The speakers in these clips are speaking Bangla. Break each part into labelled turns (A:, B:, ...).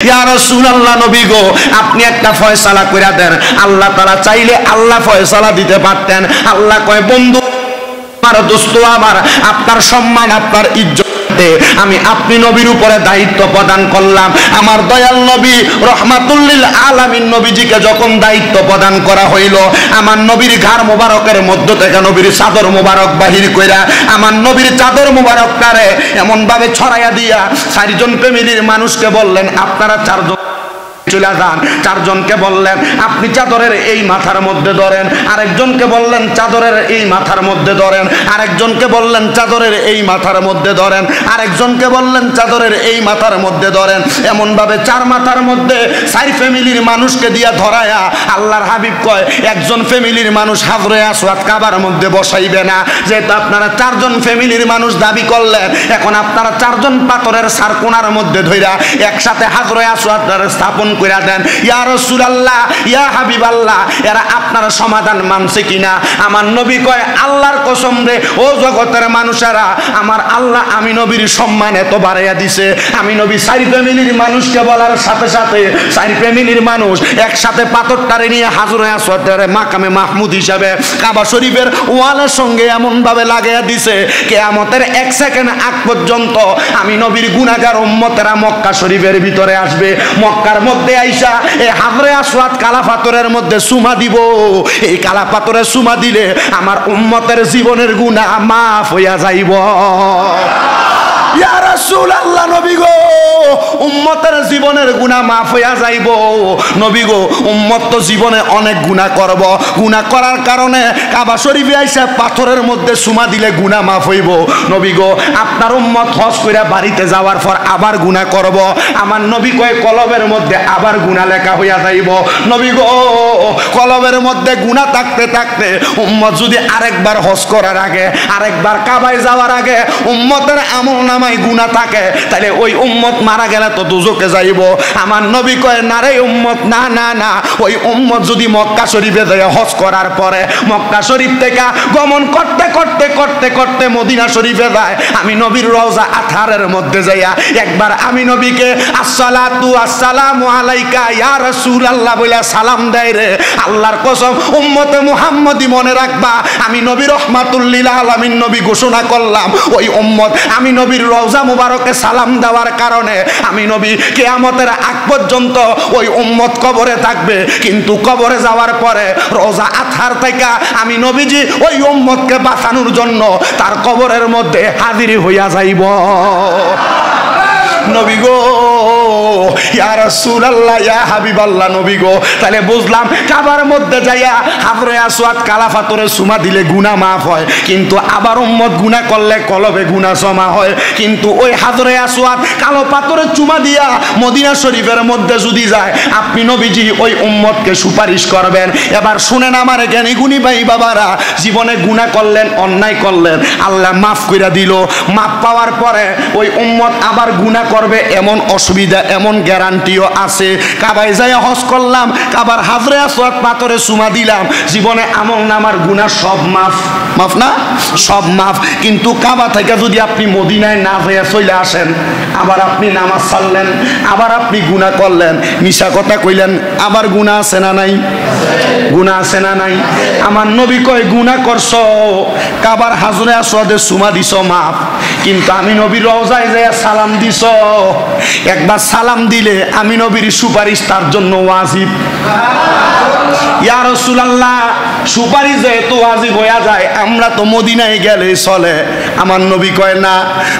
A: ইয়া রাসূলুল্লাহ নবী গো, আপনি একটা ফয়সালা কইরা দেন। আল্লাহ তাআলা চাইলে আল্লাহ ফয়সালা দিতে পারতেন। আল্লাহ কয়, বন্ধু আমার, দোস্ত আমার, আপনার সম্মান, আপনার ইজ্জত আমি আপনি নবীর উপরে দায়িত্ব প্রদান করলাম। আমার দয়াল নবী রহমাতুল লিল আলামিন নবীজিকে যখন দায়িত্ব প্রদান করা হইল, আমার নবীর ঘাড় মোবারকের মধ্য থেকে নবীর চাদর মোবারক বাহির কইরা আমার নবীর চাদর মোবারকটারে এমন ভাবে ছড়াইয়া দিয়া চারজন ফ্যামিলির মানুষকে বললেন, আপনারা চারজন চলে যান। চারজনকে বললেন, আপনি চাদরের এই মাথার মধ্যে ধরেন। আরেকজনকে বললেন, চাদরের এই মাথার মধ্যে ধরেন। আরেকজনকে বললেন, চাদরের এই মাথার মধ্যে ধরেন। আরেকজনকে বললেন, চাদরের এই মাথার মধ্যে ধরেন। এমন ভাবে চার মাথার মধ্যে চার ফ্যামিলির মানুষকে দিয়া ধরায়া আল্লাহর হাবিব কয়, একজন ফ্যামিলির মানুষ হাজরে আসওয়াদ কাবার মধ্যে বসাইবে না। যেহেতু আপনারা চারজন ফ্যামিলির মানুষ দাবি করলেন, এখন আপনারা চারজন পাথরের সারকোনার মধ্যে ধইরা একসাথে হাজরে আসওয়াদ স্থাপন কইরা দেন। ইয়া রাসূলুল্লাহ, ইয়া হাবিবাল্লাহ, এরা আপনারা সমাধান মানছে কিনা? আমার নবী কয়, আল্লাহর কসম রে ও জগতের মানুষেরা, আমার আল্লাহ আমি নবীর সম্মান এত বাড়াইয়া দিছে। আমি নবী চার ফ্যামিলির মানুষকে বলার সাথে সাথে চার ফ্যামিলির মানুষ একসাথে পাথরটারে নিয়ে হাজরে আসওয়াদের মাকামে মাহমুদ হিসাবে কাবা শরীফের ওয়ালের সঙ্গে এমন ভাবে লাগাইয়া দিছে, কিয়ামতের এক সেকেন্ড আগ পর্যন্ত আমি নবীর গুনাহগার উম্মতেরা মক্কা শরীফের ভিতরে আসবে। মক্কার মধ্যে আইসা এই হাজরে আসওয়াদ কালা পাথরের মধ্যে সুমা দিব। এই কালা পাথরে সুমা দিলে আমার উম্মতের জীবনের গুনাহ মাফ হইয়া যাইব। ইয়া রাসূলুল্লাহ নবী গো, উম্মতের জীবনের গুনাহ মাফ হইয়া যাইব। নবী গো, উম্মত তো জীবনে অনেক গুনাহ করব, গুনাহ করার কারণে কাবা শরীফে আইসা পাথরের মধ্যে সুমা দিলে গুনাহ মাফ হইব। নবী গো, আপনার উম্মত হজ কইরা বাড়িতে যাওয়ার পর আবার গুনাহ করব। আমার নবী কয়, কলবের মধ্যে আবার গুনাহ লেখা হইয়া যাইব। নবী গো, কলবের মধ্যে গুনাহ থাকতে থাকতে উম্মত যদি আরেকবার হজ করার আগে, আরেকবার কাবায় যাওয়ার আগে উম্মতের আমল নামায় গুনাহ থাকে, তাহলে ওই উম্মত মারা গেলে তো দুজকে যাইব। আমার নবী কয়, না রে উম্মত, না না না, ওই উম্মত যদি মক্কা শরীফে যায় হজ করার পরে মক্কা শরীফ থেকে গমন করতে করতে করতে করতে মদিনা শরীফে যায়, আমি নবীর রওজা আতহারের মধ্যে যাইয়া একবার আমি নবীকে আসসালাতু আসসালামু আলাইকা ইয়া রাসূলুল্লাহ বলে সালাম দেয় রে, আল্লাহর কসম উম্মতে মুহাম্মদি মনে রাখবা, আমি নবী রহমাতুল লিল আলামিন নবী ঘোষণা করলাম, ওই উম্মত আমি নবীর রওজা মুবারকে সালাম দেওয়ার কারণে আমি নবী কিয়ামতের আগ পর্যন্ত ওই উম্মত কবরে থাকবে। কিন্তু কবরে যাওয়ার পরে রওজা আতহার থেকে আমি নবীজি ওই উম্মতকে বাঁচানোর জন্য তার কবরের মধ্যে হাজির হইয়া যাইব। নবী গো, ইয়া রাসূলুল্লাহ, ইয়া হাবিবাল্লাহ নবী গো, তাহলে বুঝলাম কাবার মধ্যে যাইয়া হাজরে আসওয়াদ কালা পাথরে সুমা দিলে গুনাহ মাফ হয়, কিন্তু আবার উম্মত গুনাহ করলে কলবে গুনাহ জমা হয়। কিন্তু ওই হাজরে আসওয়াদ কালো পাথরে চুমা দিয়া মদিনা শরীফের মধ্যে যদি যায়, আপনি নবীজি ওই উম্মতকে সুপারিশ করবেন। এবার শুনেন আমার জ্ঞানী গুণী ভাই বাবারা, জীবনে গুনাহ করলেন, অন্যায় করলেন, আল্লাহ মাফ কইরা দিল। মাফ পাওয়ার পরে ওই উম্মত আবার গুনাহ করবে এমন অসুবিধা, এমন গ্যারান্টিও আছে। কাবায় যাই হজ করলাম, কাবার হাজরে আসওয়াদ পাথরে চুমা দিলাম, জীবনে আমল নামার গুনাহ সব মাফ। মাফ না? সব মাফ। কিন্তু কাবা থেকে যদি আপনি মদিনায় না হয়ে চলে আসেন, আবার আপনি নামাজ ছাড়লেন, আবার আপনি গুনাহ করলেন, মিশা কথা কইলেন, আবার গুনাহ আছে না নাই? গুনাহ আছে না নাই? আমার নবী কয়, গুনাহ করছো, কাবার হাজরে আসওয়াদে চুমা দিছো মাফ, কিন্তু আমি নবীর রওজায় যাইয়া সালাম দিছো, একবার সালাম দিলে আমি নবীর সুপারিশ তার জন্য ওয়াজিব। ইয়া রাসূলুল্লাহ, সুপারিশ যেহেতু ওয়াজিব হইয়া যায়, আমরা তো মদিনায় গেলে চলে। আমার নবী কয়, না,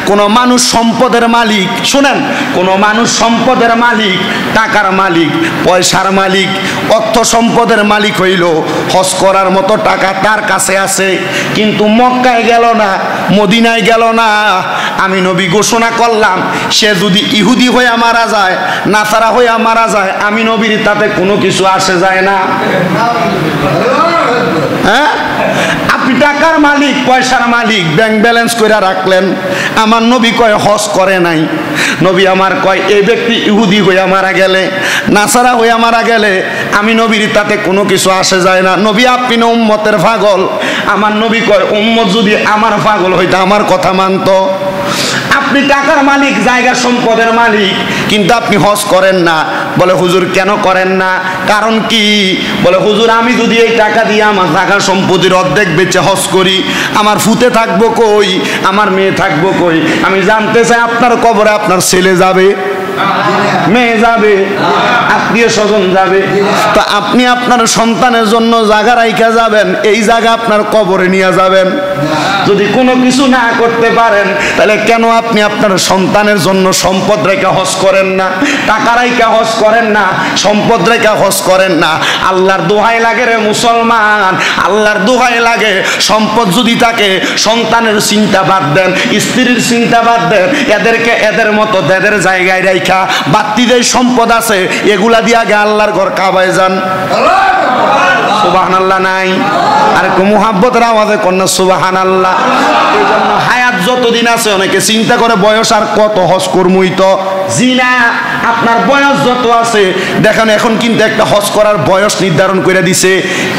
A: কোন মানুষ সম্পদের মালিক, শুনেন, কোন মানুষ সম্পদের মালিক, টাকার মালিক, পয়সার মালিক, অর্থ সম্পদের মালিক হইল, হজ করার মতো টাকা তার কাছে আছে, কিন্তু মক্কায় গেল না, মদিনায় গেল না, আমি নবী ঘোষণা করলাম, সে যদি ইহুদি হইয়া মারা যায়, নাসারা হইয়া মারা যায়, আমি নবীর তাতে কোনো কিছু আসে যায় না। হ্যাঁ, আপনি টাকার মালিক, পয়সার মালিক, ব্যাংক ব্যালেন্স করে রাখলেন, আমার নবী কয় হজ করে নাই। নবী আমার কয়, এই ব্যক্তি ইহুদি হইয়া মারা গেলে, নাসারা হইয়া মারা গেলে আমি নবীর তাতে কোনো কিছু আসে যায় না। নবী আপনি না উম্মতের পাগল। আমার নবী কয় উম্মত যদি আমার পাগল হইতো আমার কথা মানতো। আপনি টাকার মালিক, জায়গা সম্পদের মালিক, কিন্তু আপনি হজ করেন না। বলে হুজুর কেন করেন না? কারণ কি? বলে হুজুর আমি যদি এই টাকা দিয়ে আমার জায়গা সম্পত্তির অর্ধেক বেচে হজ করি, আমার ফুতে থাকবো কই, আমার মেয়ে থাকবো কই? আমি জানতে চাই আপনার কবরে আপনার ছেলে যাবে, মেয়ে যাবে, আত্মীয় স্বজন যাবে, তো আপনি আপনার সন্তানের জন্য জায়গা রাইখা যাবেন, এই জায়গা আপনার কবরে নিয়ে যাবেন। যদি কোনো কিছু না করতে পারেন তাহলে কেন আপনি আপনার সন্তানের জন্য সম্পদ রেখা হজ করেন না, টাকা রেখা হজ করেন না, সম্পদ রেখা হজ করেন না? আল্লাহর দোহাই লাগে রে মুসলমান, আল্লাহর দোহাই লাগে। সম্পদ যদি থাকে সন্তানের চিন্তা বাদ দেন, স্ত্রীর চিন্তা বাদ দেন, এদেরকে এদের মতো এদের জায়গায় রাইখা বাত্তিদের সম্পদ আছে এগুলা দিয়ে আগে আল্লাহর ঘর কাবায় যান। সুবহানাল্লাহ নাই? আর মুহাব্বতের আওয়াজে কন্যা সুবহানাল্লাহ। এই জন্য হায়াত যতদিন আছে অনেকে চিন্তা করে বয়স আর কত হজ করমুই তো জিনা। আপনার বয়স যত আছে দেখেন, এখন কিন্তু একটা হজ করার বয়স নির্ধারণ করে দিছে।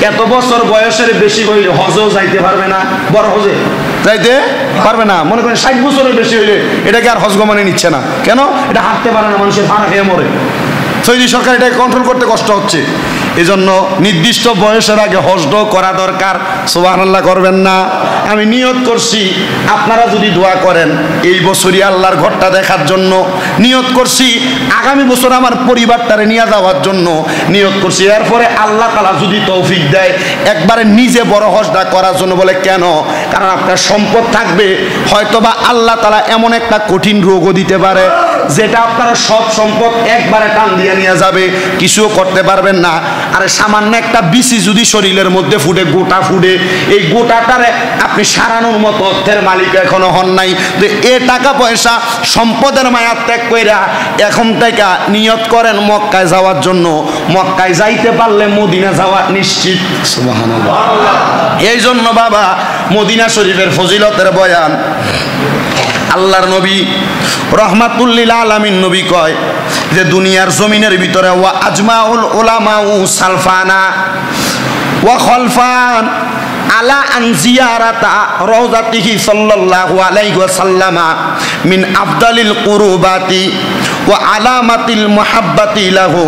A: এত বছর বয়সের বেশি হইলে হজও যাইতে পারবে না, বড় হজে যাইতে পারবে না। মনে করেন 60 বছরের বেশি হইলে এটাকে আর হজ গমনে নিচ্ছে না। কেন? এটা হাঁটতে পারে না, মানুষের ভাড়া খেয়ে মরে। সৌদি সরকার এটাকে কন্ট্রোল করতে কষ্ট হচ্ছে। এজন্য নির্দিষ্ট বয়সের আগে হজটাও করা দরকার। সুবহানাল্লাহ করবেন না? আমি নিয়ত করছি আপনারা যদি দোয়া করেন এই বছরই আল্লাহর ঘরটা দেখার জন্য, নিয়ত করছি আগামী বছর আমার পরিবারটারে নিয়ে যাওয়ার জন্য নিয়ত করছি। এরপরে আল্লাহ তাআলা যদি তৌফিক দেয় একবারে নিজে বড় হজটা করার জন্য। বলে কেন? কারণ আপনার সম্পদ থাকবে, হয়তোবা আল্লাহ তাআলা এমন একটা কঠিন রোগও দিতে পারে যেটা আপনারা সব সম্পদ একবারে টান দিয়ে নিয়ে যাবে, কিছুও করতে পারবেন না। আর সামান্য একটা বিসি যদি শরীরের মধ্যে ফুটে, গোটা ফুটে, এই গোটাটারে আপনি সারানোর মতো অর্থের মালিক এখনো হন নাই। তো এ টাকা পয়সা সম্পদের মায়া ত্যাগ কইরা এখন থেকে নিয়ত করেন মক্কায় যাওয়ার জন্য। মক্কায় যাইতে পারলে মদিনা যাওয়া নিশ্চিত। সুবহানাল্লাহ। এই জন্য বাবা মদিনা শরীফের ফজিলতের বয়ান আল্লাহর নবী রহমাতুল লিল আলামিন নবী কয় যে দুনিয়ার জমিনের ভিতরে ওয়া আজমাউল উলামাউ সালফানা ওয়া খলফান আলা আন জিয়ারাতা রাউযাতিহি সাল্লাল্লাহু আলাইহি ওয়াসাল্লামা মিন আফদালিল কুরবাতি ওয়া আলামাতিল মুহাব্বাতি লাহু।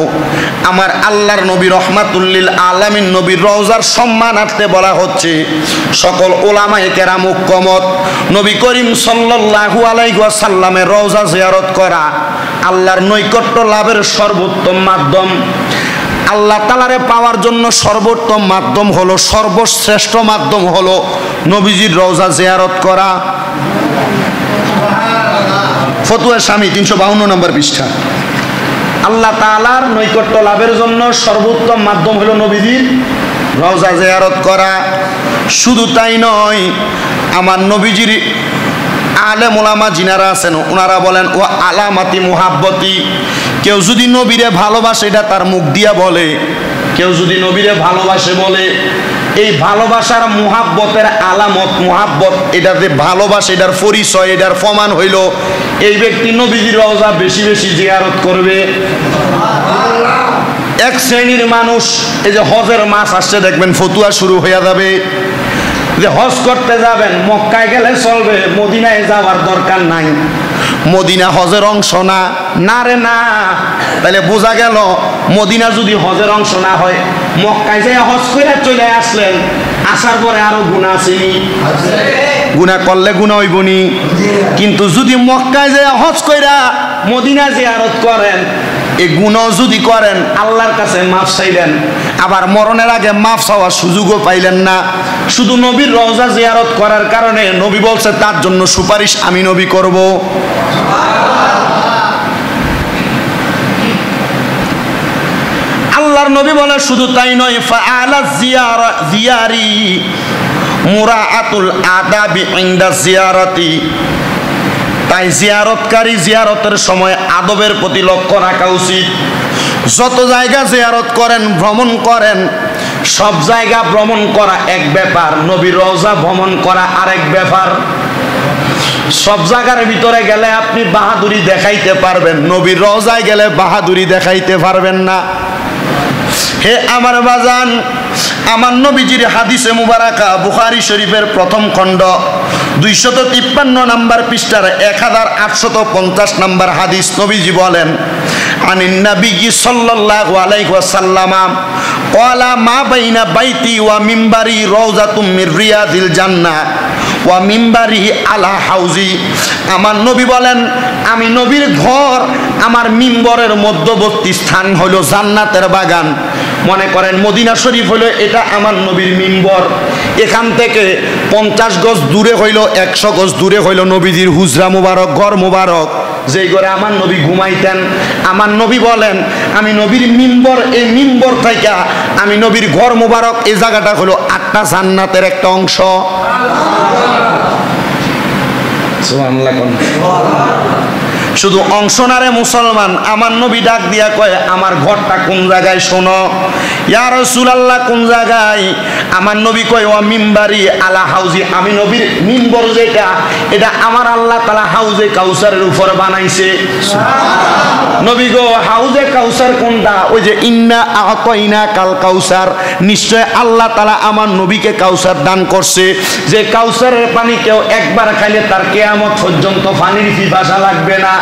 A: আমার আল্লাহর নবী রহমাতুল লিল আলামিন নবীর রওজার সম্মানার্থে বলা হচ্ছে সকল উলামায়ে কেরাম ঐক্যমত নবী করিম সাল্লাল্লাহু আলাইহি ওয়াসাল্লামের রওজা জিয়ারত করা আল্লাহর নৈকট্য লাভের সর্বোত্তম মাধ্যম। আল্লাহ তাআলারে পাওয়ার জন্য সর্বোত্তম মাধ্যম হলো, সর্বশ্রেষ্ঠ মাধ্যম হলো নবীজির রওজা জিয়ারত করা। ফতুয়া স্বামী 352 নম্বর পৃষ্ঠা। আল্লাহ তাআলার নৈকট্য লাভের জন্য সর্বোত্তম মাধ্যম হলো নবীজির রওজা জিয়ারত করা। শুধু তাই নয়, আমার নবীজির আলেম ওলামা যিনারা আছেন ওনারা বলেন ও আলামাতি মুহাব্বতি। কেউ যদি নবীরে ভালোবাসে এটা তার মুখ দিয়া বলে, কেউ যদি নবীরে ভালোবাসে বলে, এই ভালোবাসার মুহাব্বতের আলামত, মুহাব্বত এটা যে ভালোবাসে এটার পরিচয়, এটার প্রমাণ হইল এই ব্যক্তি নবীজির রওজা বেশি বেশি জিয়ারত করবে। এক শ্রেণীর মানুষ এই যে হজের মাস আসছে দেখবেন ফতুয়া শুরু হয়ে যাবে যে হজ করতে যাবেন, মক্কায় গেলে চলবে, মদিনায় যাওয়ার দরকার নাই, মদিনা হজের অংশ না। না রে না, তাহলে বোঝা গেল মদিনা যদি হজের অংশ না হয়, মক্কায় যে হজ করে চলে আসলেন, আসার পরে আরো গুনাহ আসেনি, গুনাহ করলে গুনাহ হইবনি। কিন্তু যদি মক্কায় যে হজ কইরা মদিনা জিয়ারত করেন, এই গুনাহ যদি করেন আল্লাহর কাছে মাফ চাইলেন, আবার মরণের আগে মাফ চাওয়ার সুযোগও পাইলেন না। শুধু নবীর রওজা জিয়ারত করার কারণে নবী বলছে তার জন্য সুপারিশ আমি নবী করব। আল্লাহর নবী বলে শুধু তাই নয়, ফাআলা জিয়ারি মুরাআতুল আদাবি ইনদা জিয়ারতি। তাই জিয়ারতকারী জিয়ারতের সময় আদবের প্রতি লক্ষ্য রাখা উচিত। যত জায়গা জিয়ারত করেন, ভ্রমণ করেন, সব জায়গা ভ্রমণ করা এক ব্যাপার, নবীর রওজা ভ্রমণ করা আরেক ব্যাপার। সব জায়গার ভিতরে গেলে আপনি বাহাদুরি দেখাইতে পারবেন, নবীর রওজায় গেলে বাহাদুরি দেখাইতে পারবেন না। হে আমার বাজান, আমার নবীজির হাদিসে মুবারাকা বুখারী শরীফের প্রথম খণ্ড 253 নম্বর পৃষ্ঠার 1850 নম্বর হাদিস। নবীজি বলেন, আনিন নবী সাল্লাল্লাহু আলাইহি ওয়াসাল্লাম ক্বালা মা বাইনা বাইতি ওয়া মিম্বারি রাউযাতুম মির রিয়াদিল জান্নাহ ওয়া মিম্বারি আলা হাউজি। আমার নবী বলেন, আমি নবীর ঘর, আমার মিম্বরের মধ্যবর্তী স্থান হলো জান্নাতের বাগান। মনে করেন মদিনা শরীফ হলো এটা আমার নবীর মিম্বর, এখান থেকে 50 গজ দূরে হইল, 100 গজ দূরে হইল নবীজির হুজরা মুবারক, ঘর মুবারক, যেই ঘরে আমার নবী ঘুমাইতেন। আমার নবী বলেন, আমি নবীর মিম্বর, এই মিম্বর থেকে আমি নবীর ঘর মুবারক, এই জায়গাটা হলো 8টা জান্নাতের একটা অংশ। শুধু অংশ না রে মুসলমান, আমার নবী ডাক দিয়া কয়, আমার ঘরটা কোন জায়গায় শোনো। ইয়া রাসূলুল্লাহ কোন জায়গায়? আমার নবী কয়, ওয়া মিম্বারি আলা হাউজি, আমি নবীর মিম্বর যেটা, এটা আমার আল্লাহ তাআলা হাউজে কাউসারের উপর বানাইছে। নবী গো, হাউজে কাউসার কোনটা? ওই যে ইন্না আতাইনা কাল কাউসার, নিশ্চয় আল্লাহ তাআলা আমার নবীকে কাউসার দান করছে, যে কাউসারের পানি কেউ একবার খাইলে তার কিয়ামত পর্যন্ত পানির পিপাসা লাগবে না।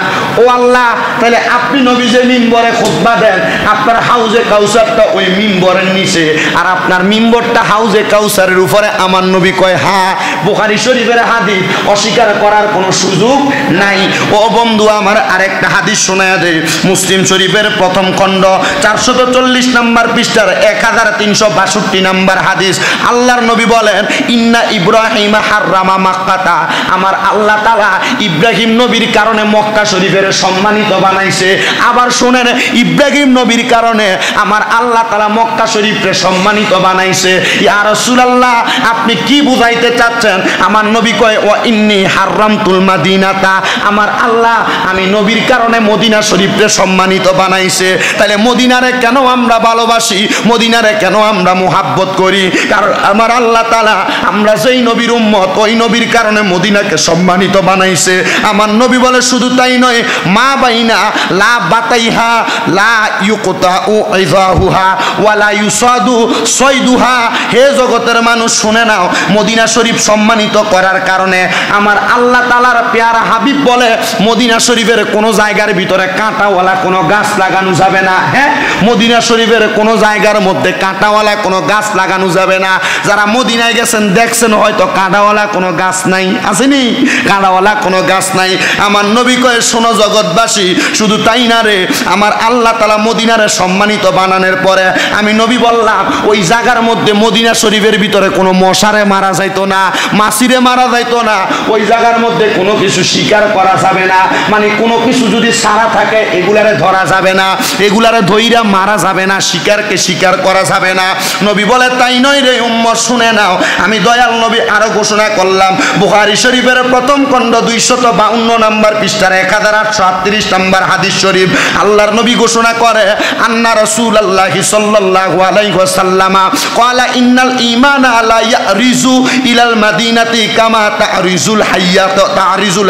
A: ও আল্লাহ, তাহলে আপনি নবী যে মিম্বরে খুতবা দেন, আপনার হাউজে কাউসারটা ওই মিম্বরের নিচে, আর আপনার মিম্বরটা হাউজে কাউসারের উপরে। আমার নবী কয়, হ্যাঁ, বুখারী শরীফের হাদিস, অস্বীকার করার কোনো সুযোগ নাই। ও বন্ধু আমার, আরেকটা হাদিস শোনায়া দেয়, মুসলিম শরীফের প্রথম খণ্ড 440 নম্বর পৃষ্ঠার 1362 নম্বর হাদিস। আল্লাহর নবী বলেন, ইন্না ইব্রাহিম হাররামা মাক্কাতা, আমার আল্লাহ তাআলা ইব্রাহিম নবীর কারণে মক্কা শরীফের সম্মানিত বানাইছে। আবার শুনেন, ইব্রাহিম নবীর কারণে আমার আল্লাহ তাআলা মক্কা শরীফকে সম্মানিত বানাইছে। ইয়া রাসূলুল্লাহ, আপনি কি বুঝাইতে চাচ্ছেন? আমার নবী কয়, ওয়া ইন্নী হাররামতুল মাদিনাতা, আমার আল্লাহ আমি নবীর কারণে মদিনা শরীফকে সম্মানিত বানাইছে। তাহলে মদিনারে কেন আমরা ভালোবাসি, মদিনারে কেন আমরা মুহাব্বত করি? কারণ আমার আল্লাহ তাআলা আমরা যেই নবীর উম্মত, ওই নবীর কারণে মদিনাকে সম্মানিত বানাইছে। আমার নবী বলে, শুধু তাই নয়, মা বাইনা লা বাতাইহা লা ইউকতাউ ইযাহুহা ওয়ালা ইউসাদু সাইদুহা। হে জগতের মানুষ শুনে নাও, মদিনা শরীফ সম্মানিত করার কারণে আমার আল্লাহ তাআলার পেয়ারা হাবিব বলে, মদিনা শরীফের কোন জায়গার ভিতরে কাঁটাওয়ালা কোনো গাছ লাগানো যাবে না। হ্যাঁ, মদিনা শরীফের কোন জায়গার মধ্যে কাঁটাওয়ালা কোনো গাছ লাগানো যাবে না। যারা মদিনায় গেছেন দেখছেন হয়তো কাঁটাওয়ালা কোনো গাছ নাই, আসেনি? কাঁটাওয়ালা কোনো গাছ নাই। আমার নবী কয়, শোনো জগৎবাসী, শুধু তাই না রে, আমার আল্লাহ তাআলা মদিনারে সম্মানিত বানানোর পরে আমি নবী বললাম, ওই জায়গার মধ্যে মদিনা শরীফের ভিতরে কোনো মশারে মারা যাইতো না, মাছিরে মারা যাইতো না। ওই জায়গার মধ্যে কোনো কিছু শিকার করা যাবে না, মানে কোনো কিছু যদি সারা থাকে এগুলারে ধরা যাবে না, এগুলারে ধইরা মারা যাবে না, শিকারকে শিকার করা যাবে না। নবী বলে, তাই নয় রে উম্মত, শুনে নাও, আমি দয়াল নবী আরো ঘোষণা করলাম, বুখারী শরীফের প্রথম খণ্ড 252 নম্বর পৃষ্ঠার 1838 নম্বর হাদিস শরীফ। আল্লাহর নবী ঘোষণা করে, আন্না রাসূলুল্লাহি সাল্লাল্লাহু আলাইহি ওয়াসাল্লাম ক্বালা ইন্নাল ঈমানা লা ইয়ারিজু ইলাল মাদিনাতি কামা তারিজুল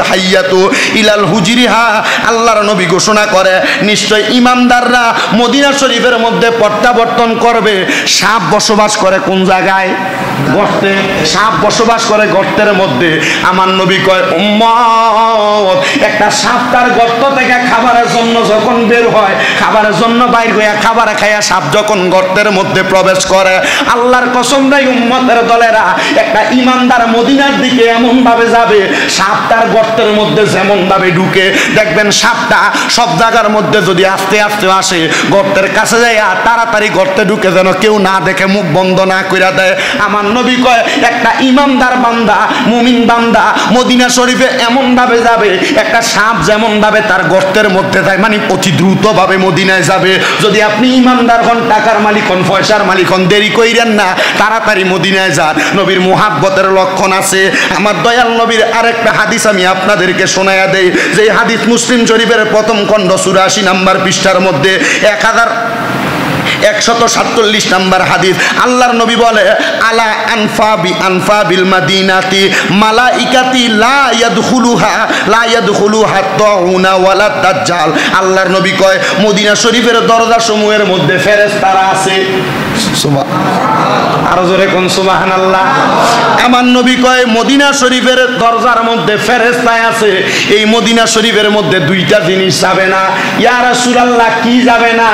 A: হাইয়াতু ইলাল হুজরিহা। আল্লাহর নবী ঘোষণা করে, নিশ্চয় ইমানদাররা মদিনা শরীফের মধ্যে প্রত্যাবর্তন করবে। সাপ বসবাস করে কোন জায়গায়? গর্তে। সাপ বসবাস করে গর্তের মধ্যে। আমার নবী কয়, উম্মত, একটা সাপ তার গর্ত থেকে খাবারের জন্য যখন বের হয়, খাবারের জন্য বাইর হইয়া খাবার খাইয়া সাপ যখন গর্তের মধ্যে প্রবেশ করে, আল্লাহর কসম দেই উম্মতের দলেরা, একটা ইমানদার মদিনার দিকে এমন ভাবে যাবে, সাপ তার গর্তের মধ্যে যেমন ভাবে ঢুকে, দেখবেন সাপটা সব জায়গার মধ্যে যদি আস্তে আস্তে আসে, গর্তের কাছে যাইয়া তাড়াতাড়ি গর্তে ঢুকে যেন কেউ না দেখে, মুখ বন্ধ না কইরা দেয়। আমার নবী কয়, একটা ইমানদার বান্দা, মুমিন বান্দা মদিনা শরীফে এমন ভাবে যাবে, একটা সাপ যেমন ভাবে তার গর্তের মধ্যে যায়, মানে অতি দ্রুত ভাবে মদিনায় যাবে। যদি আপনি ইমানদার হন, টাকার মালিক হন, পয়সার মালিক হন, দেরি কইরেন না, তাড়াতাড়ি মদিনায় যান। নবীর মুহাব্বতের লক্ষণ আছে। আমার দয়াল নবীর আরেকটা হাদিস আমি আপনাদেরকে শোনায়া দেই, যে হাদিস মুসলিম শরীফের প্রথম খণ্ড 84 নম্বর পৃষ্ঠার মধ্যে 147 নম্বর হাদিস, আল্লাহর নবী বলে আলা আনফা বিল মাদিনাতি মালাইকাতি লা ইয়াদখুলুহা তাউনা ওয়ালা দাজ্জাল। আল্লাহর নবী কয় মদিনা শরীফের দরজা সমূহের মধ্যে ফেরেশতারা আছে। আরো জোরে কোন সুবহানাল্লাহ। আমার নবী কয় মদিনা শরীফের দরজার মধ্যে ফেরেশতা আছে, এই মদিনা শরীফের মধ্যে দুইটা জিনিস যাবে না। ইয়া রাসূলুল্লাহ কি যাবে না?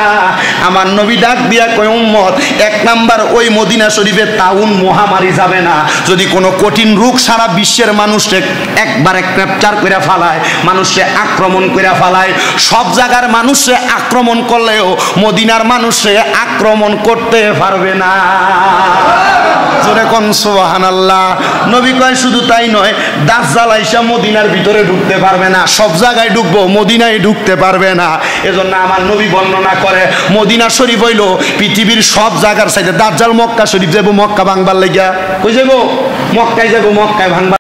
A: আমার নবী ডাক দিয়া কয় উম্মত, এক নাম্বার ওই মদিনা শরীফে তাউন মহামারী যাবে না। যদি কোনো কঠিন রোগ সারা বিশ্বের মানুষকে একবারে ক্যাপচার করে ফেলায়, মানুষকে আক্রমণ করে ফেলায়, সব জায়গার মানুষকে আক্রমণ করলেও মদিনার মানুষকে আক্রমণ করতে পারবে না। জোরে কোন সুবহানাল্লাহ। নবী কয় শুধু তাই নয়, দাজ্জাল আইসা মদিনার ভিতরে ঢুকতে পারবে না, সব জায়গায় ঢুকবো, মদিনায় ঢুকতে পারবে না। এজন্য আমার নবী বর্ণনা করে মদিনা শরীফ হইল পৃথিবীর সব জায়গার সাইডে। দাজ্জাল মক্কা শরীফ যাবো, মক্কা ভাঙবার লাগিয়া কই যাবো, মক্কায় যাবো, মক্কায় ভাঙবার